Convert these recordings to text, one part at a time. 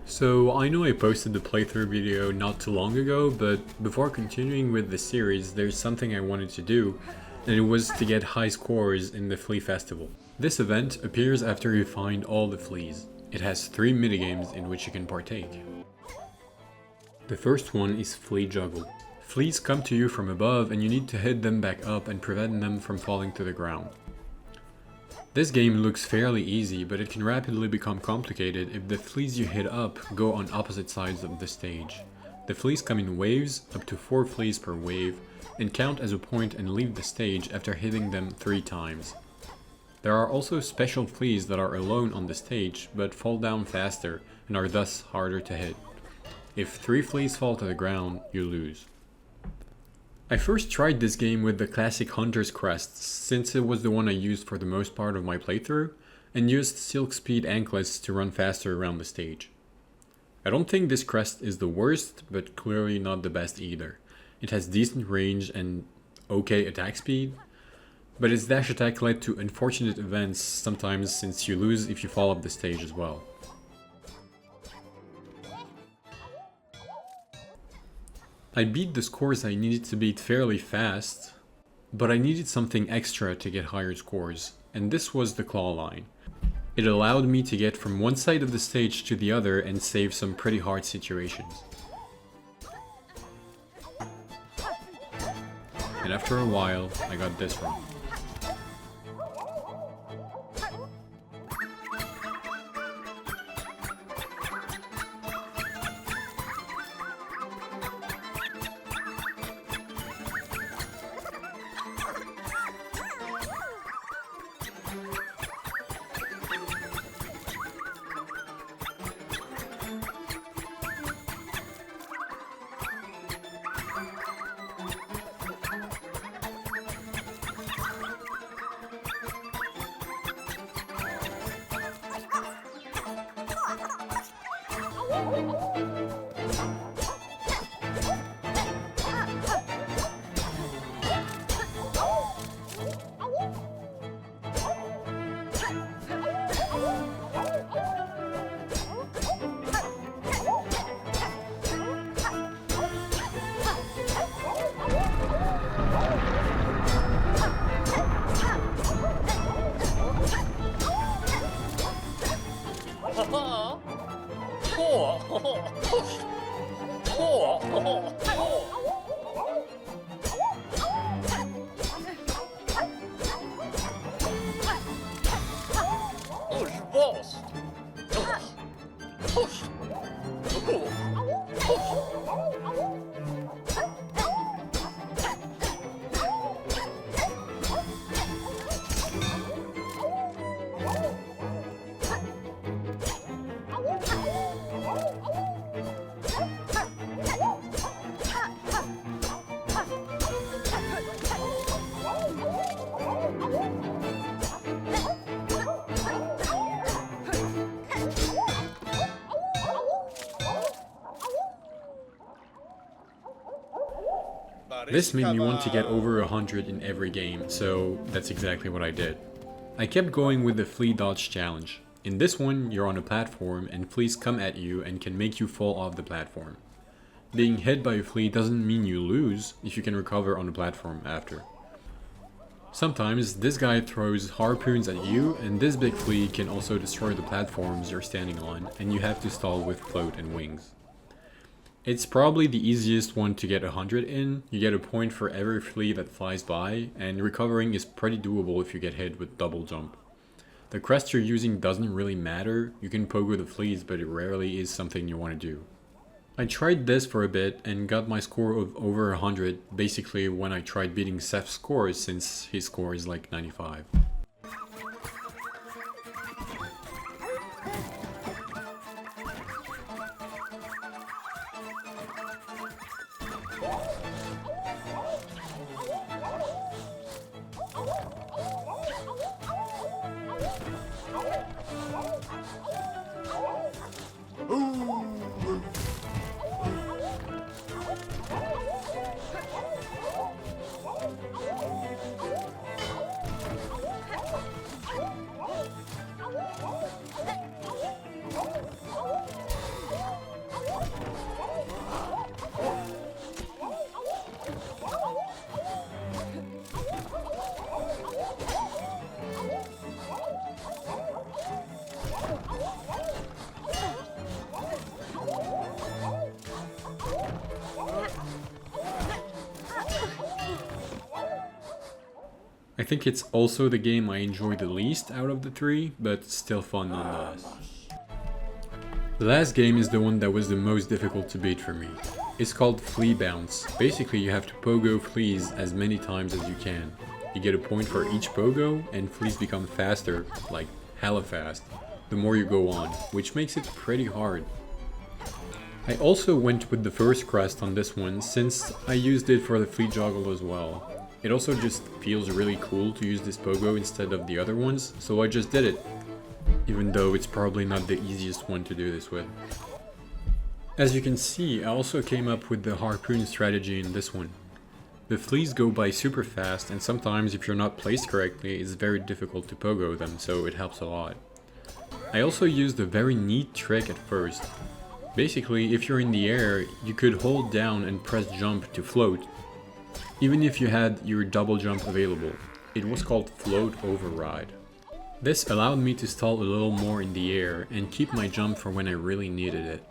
So I know I posted the playthrough video not too long ago, but before continuing with the series, there's something I wanted to do, and it was to get high scores in the Flea Festival. This event appears after you find all the fleas. It has 3 minigames in which you can partake. The first one is Flea Juggle. Fleas come to you from above and you need to hit them back up and prevent them from falling to the ground. This game looks fairly easy, but it can rapidly become complicated if the fleas you hit up go on opposite sides of the stage. The fleas come in waves, up to 4 fleas per wave, and count as a point and leave the stage after hitting them 3 times. There are also special fleas that are alone on the stage, but fall down faster and are thus harder to hit. If 3 fleas fall to the ground, you lose. I first tried this game with the classic Hunter's Crest, since it was the one I used for the most part of my playthrough, and used Silk Speed anklets to run faster around the stage. I don't think this crest is the worst, but clearly not the best either. It has decent range and okay attack speed, but its dash attack led to unfortunate events sometimes since you lose if you fall off the stage as well. I beat the scores I needed to beat fairly fast, but I needed something extra to get higher scores, and this was the claw line. It allowed me to get from one side of the stage to the other and save some pretty hard situations. And after a while, I got this one. This made me want to get over 100 in every game, so that's exactly what I did. I kept going with the Flea Dodge challenge. In this one, you're on a platform and fleas come at you and can make you fall off the platform. Being hit by a flea doesn't mean you lose if you can recover on the platform after. Sometimes this guy throws harpoons at you, and this big flea can also destroy the platforms you're standing on, and you have to stall with float and wings. It's probably the easiest one to get 100 in. You get a point for every flea that flies by, and recovering is pretty doable if you get hit with double jump. The crest you're using doesn't really matter. You can pogo the fleas, but it rarely is something you want to do. I tried this for a bit and got my score of over 100 basically when I tried beating Seth's scores, since his score is like 95. I think it's also the game I enjoy the least out of the three, but still fun nonetheless. The last game is the one that was the most difficult to beat for me. It's called Flea Bounce. Basically, you have to pogo fleas as many times as you can. You get a point for each pogo, and fleas become faster, like hella fast, the more you go on, which makes it pretty hard. I also went with the first Crest on this one, since I used it for the Flea Joggle as well. It also just feels really cool to use this pogo instead of the other ones, so I just did it. Even though it's probably not the easiest one to do this with. As you can see, I also came up with the harpoon strategy in this one. The fleas go by super fast, and sometimes if you're not placed correctly, it's very difficult to pogo them, so it helps a lot. I also used a very neat trick at first. Basically, if you're in the air, you could hold down and press jump to float, even if you had your double jump available. It was called float override. This allowed me to stall a little more in the air and keep my jump for when I really needed it.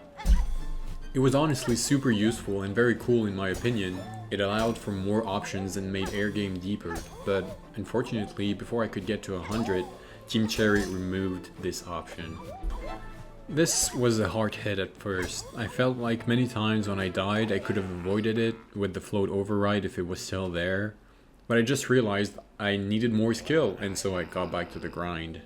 It was honestly super useful and very cool in my opinion. It allowed for more options and made air game deeper, but unfortunately before I could get to 100, Team Cherry removed this option. This was a hard hit at first. I felt like many times when I died I could have avoided it with the float override if it was still there. But I just realized I needed more skill, and so I got back to the grind.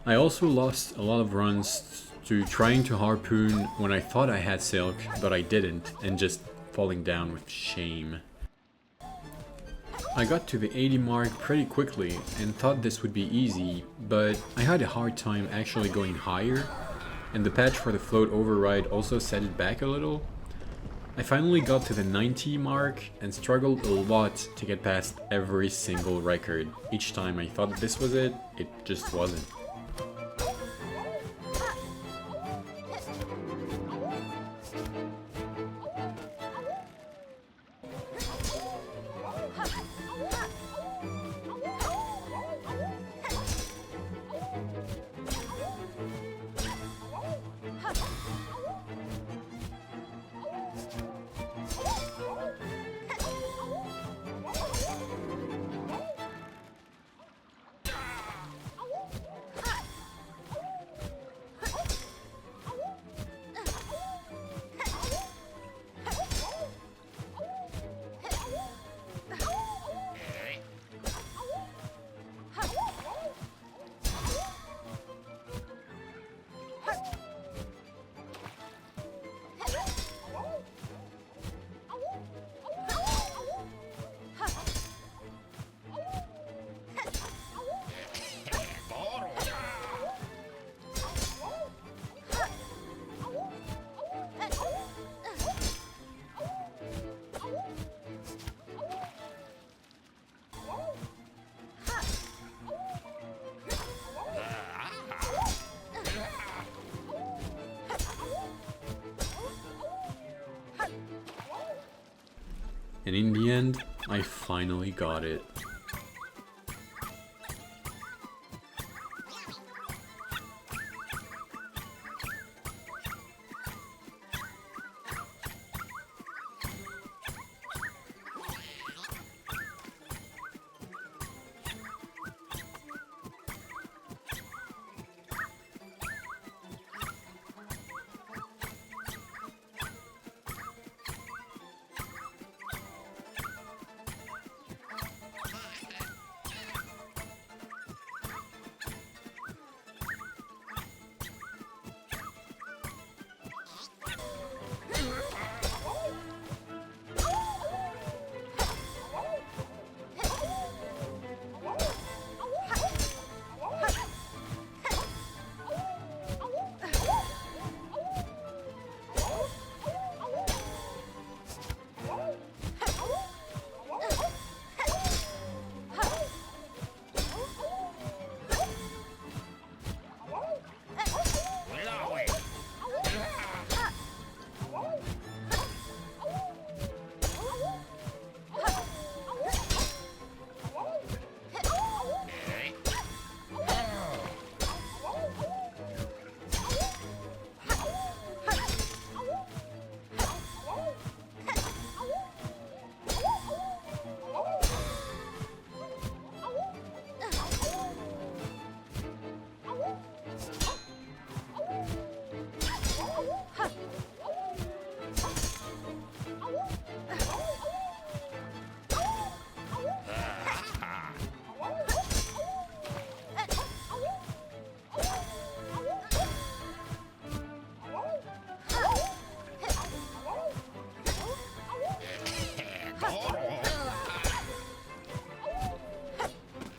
I also lost a lot of runs to trying to harpoon when I thought I had Silk, but I didn't, and just falling down with shame. I got to the 80 mark pretty quickly and thought this would be easy, but I had a hard time actually going higher, and the patch for the float override also set it back a little. I finally got to the 90 mark and struggled a lot to get past every single record. Each time I thought this was it just wasn't. And in the end, I finally got it.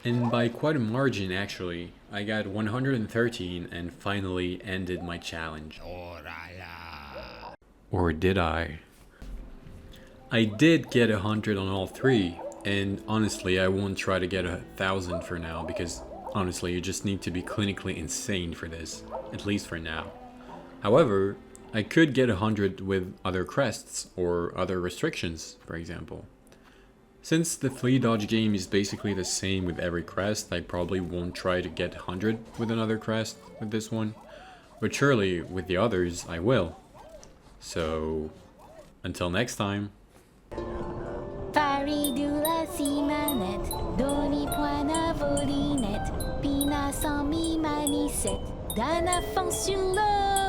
And by quite a margin actually. I got 113 and finally ended my challenge. Or did I? I did get 100 on all three, and honestly I won't try to get 1,000 for now because honestly you just need to be clinically insane for this, at least for now. However, I could get 100 with other crests or other restrictions, for example. Since the Flea Dodge game is basically the same with every crest, I probably won't try to get 100 with another crest with this one, but surely with the others I will. So, until next time. Faridula simanet, doni poina volinet, pina sans mi manicette, d'un affant sur l'eau.